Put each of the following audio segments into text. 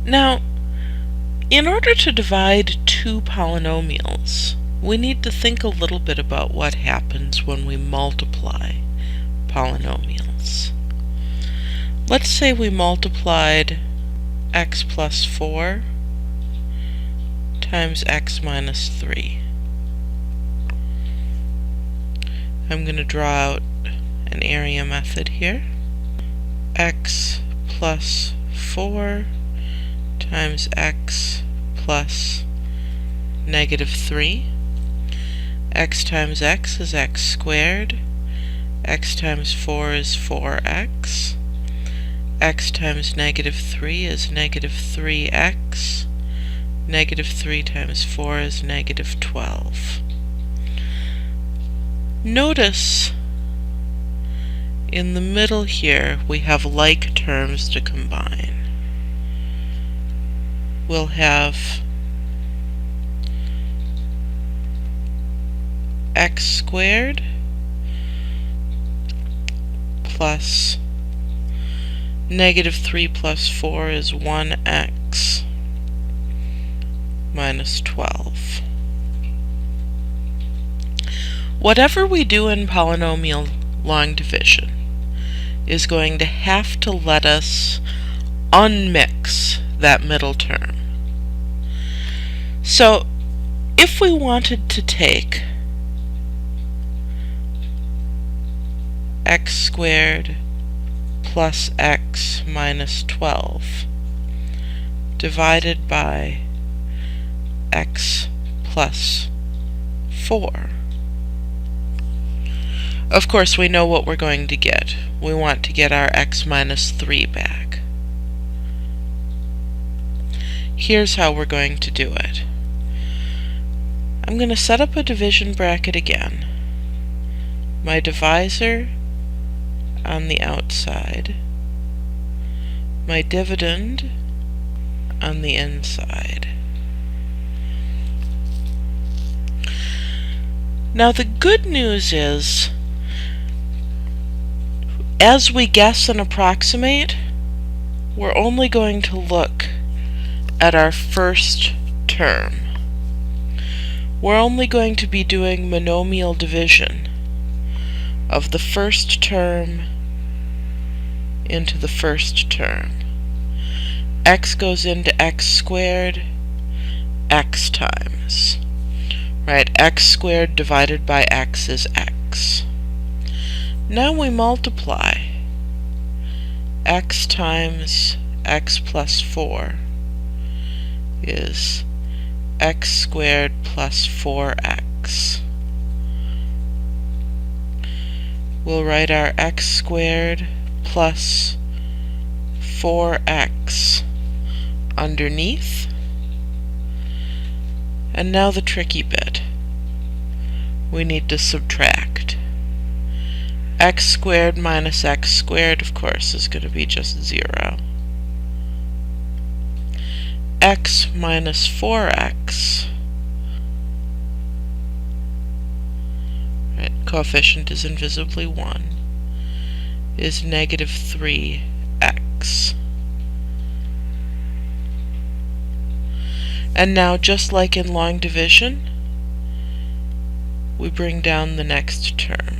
Now, in order to divide two polynomials, we need to think a little bit about what happens when we multiply polynomials. Let's say we multiplied x plus 4 times x minus 3. I'm going to draw out an area method here. X plus 4 times x plus negative 3. X times x is x squared. X times 4 is 4x. X times negative 3 is negative 3x. Negative 3 times 4 is negative 12. Notice in the middle here we have like terms to combine. We'll have x squared plus negative 3 plus 4 is 1x minus 12. Whatever we do in polynomial long division is going to have to let us unmix that middle term. So if we wanted to take x squared plus x minus 12 divided by x plus 4, of course we know what we're going to get. We want to get our x minus 3 back. Here's how we're going to do it. I'm going to set up a division bracket again. My divisor on the outside, my dividend on the inside. Now the good news is, as we guess and approximate, we're only going to look at our first term. We're only going to be doing monomial division of the first term into the first term. X goes into x squared x times. Right, x squared divided by x is x. Now we multiply x times x plus 4 is x squared plus 4x. We'll write our x squared plus 4x underneath. And now the tricky bit. We need to subtract. X squared minus x squared, of course, is going to be just 0. X minus 4x, right, coefficient is invisibly 1, is negative 3x. And now, just like in long division, we bring down the next term.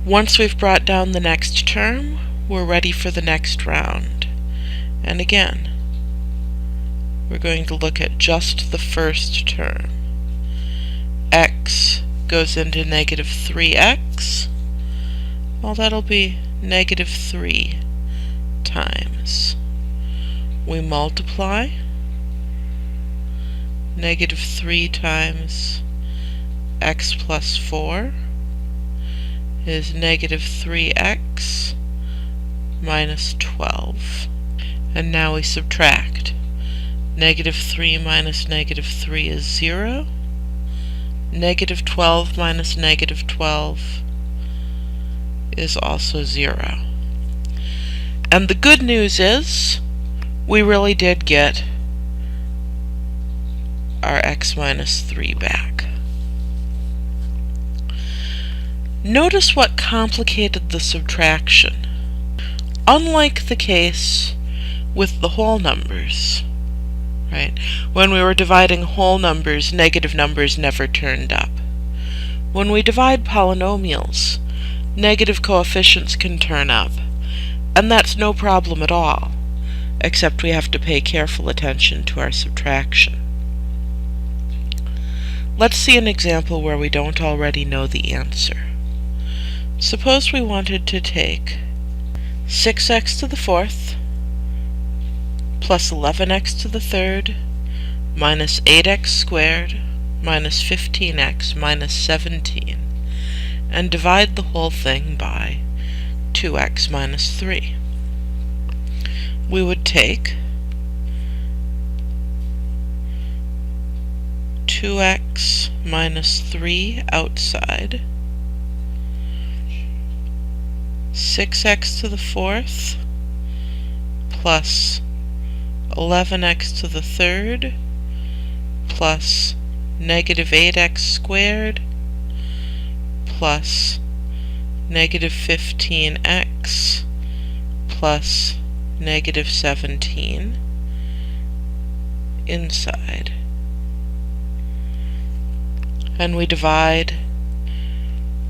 Once we've brought down the next term, we're ready for the next round. And again, we're going to look at just the first term. X goes into negative 3x. Well, that'll be negative 3 times. We multiply. Negative 3 times x plus 4 is negative 3x minus 12. And now we subtract. Negative 3 minus negative 3 is 0. Negative 12 minus negative 12 is also 0. And the good news is, we really did get our x minus 3 back. Notice what complicated the subtraction. unlike the case with the whole numbers, right? When we were dividing whole numbers, negative numbers never turned up. When we divide polynomials, negative coefficients can turn up, and that's no problem at all, except we have to pay careful attention to our subtraction. Let's see an example where we don't already know the answer. Suppose we wanted to take 6x to the fourth plus 11x to the third minus 8x squared minus 15x minus 17 and divide the whole thing by 2x minus 3. We would take 2x minus 3 outside, 6x to the fourth plus 11x to the third plus negative 8x squared plus negative 15x plus negative 17 inside. And we divide.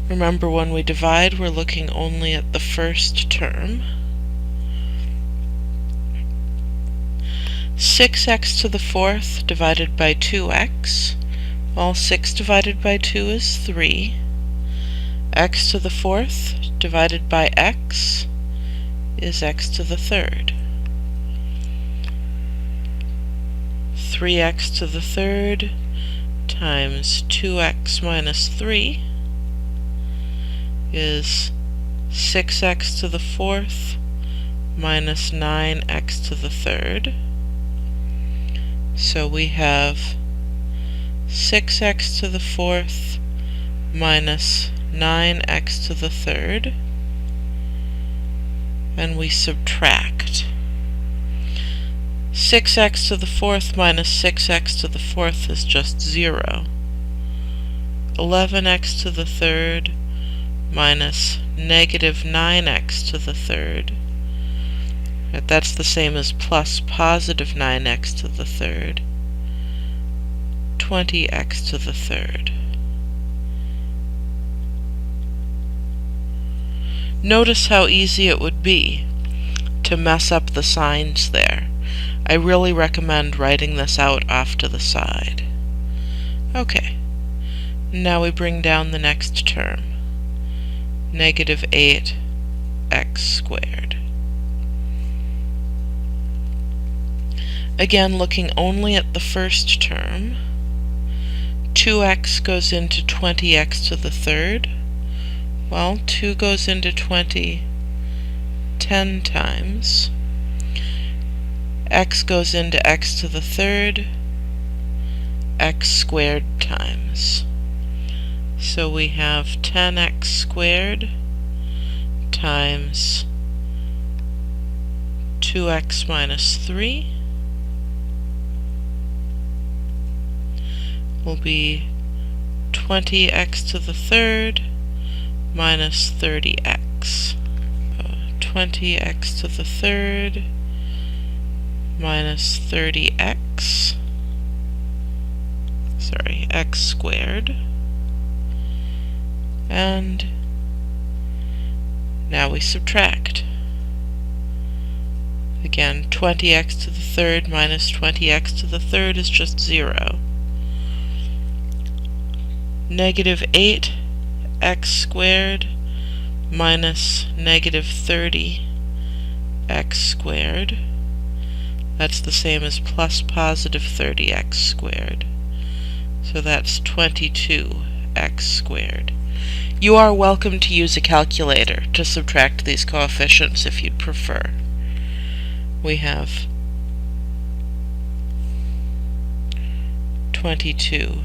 Remember, when we divide, we're looking only at the first term. 6x to the fourth divided by 2x. Well, 6 divided by 2 is 3. X to the fourth divided by x is x to the third. 3x to the third times 2x minus 3 is 6x to the fourth minus 9x to the third. So we have 6x to the fourth minus 9x to the third, and we subtract. 6x to the fourth minus 6x to the fourth is just 0. 11x to the third minus negative 9x to the third. That's the same as plus positive 9x to the third. 20x to the third. Notice how easy it would be to mess up the signs there. I really recommend writing this out off to the side. Okay, now we bring down the next term. Negative 8x squared. Again, looking only at the first term, 2x goes into 20x to the third. Well, 2 goes into 20 10 times. X goes into x to the third, x squared times. So we have 10x squared times 2x minus 3 will be 20x to the third minus 30x. 20x to the third minus 30x, x squared. And now we subtract. Again, 20x to the third minus 20x to the third is just 0. Negative 8x squared minus negative 30x squared. That's the same as plus positive 30x squared. So that's 22x squared. You are welcome to use a calculator to subtract these coefficients if you'd prefer. We have 22x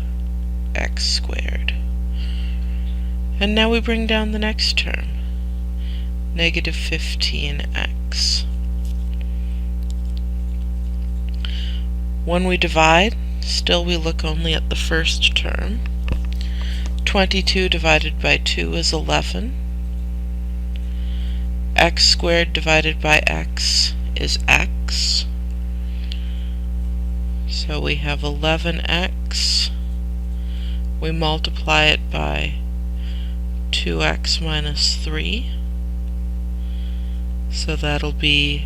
squared. And now we bring down the next term, negative 15x. When we divide, still we look only at the first term. 22 divided by 2 is 11. x squared divided by x is x. So we have 11x. We multiply it by 2x minus 3. So that'll be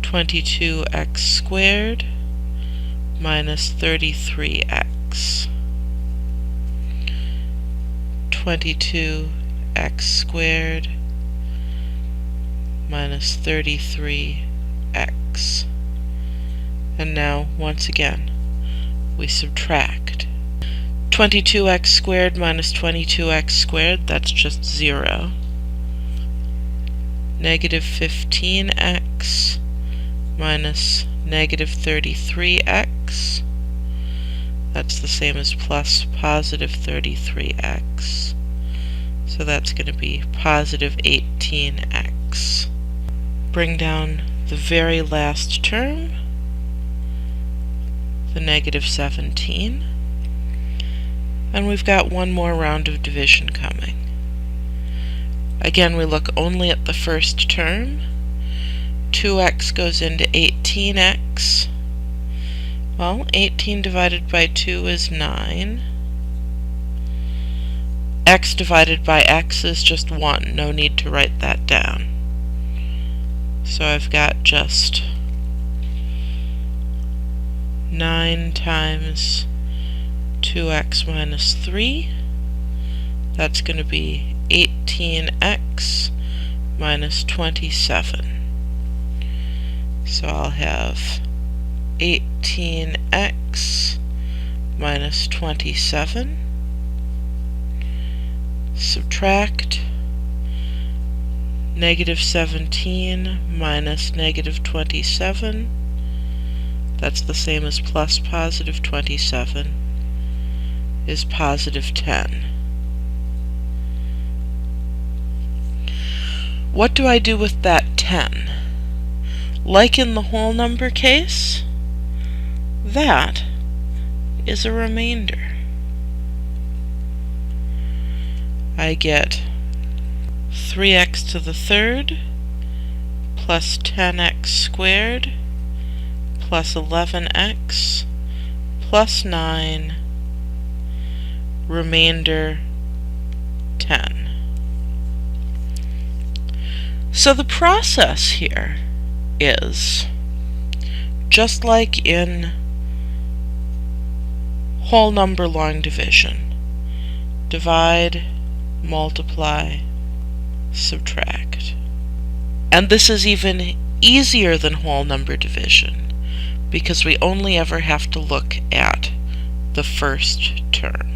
22x squared minus 33x. 22x squared minus 33x. And now, once again, we subtract. 22x squared minus 22x squared, that's just 0. Negative 15x minus negative 33x. That's the same as plus positive 33x. So that's going to be positive 18x. Bring down the very last term, the negative 17. And we've got one more round of division coming. Again, we look only at the first term. 2x goes into 18x. Well, 18 divided by 2 is 9. X divided by x is just 1. No need to write that down. So I've got just 9 times 2x minus 3. That's going to be 18x minus 27. So I'll have 18x minus 27. Subtract negative 17 minus negative 27. That's the same as plus positive 27 is positive 10. What do I do with that 10? Like in the whole number case, that is a remainder. I get 3x to the third plus 10x squared plus 11x plus 9, remainder 10. So the process here is just like in whole number long division. Divide, multiply, subtract. And this is even easier than whole number division because we only ever have to look at the first term.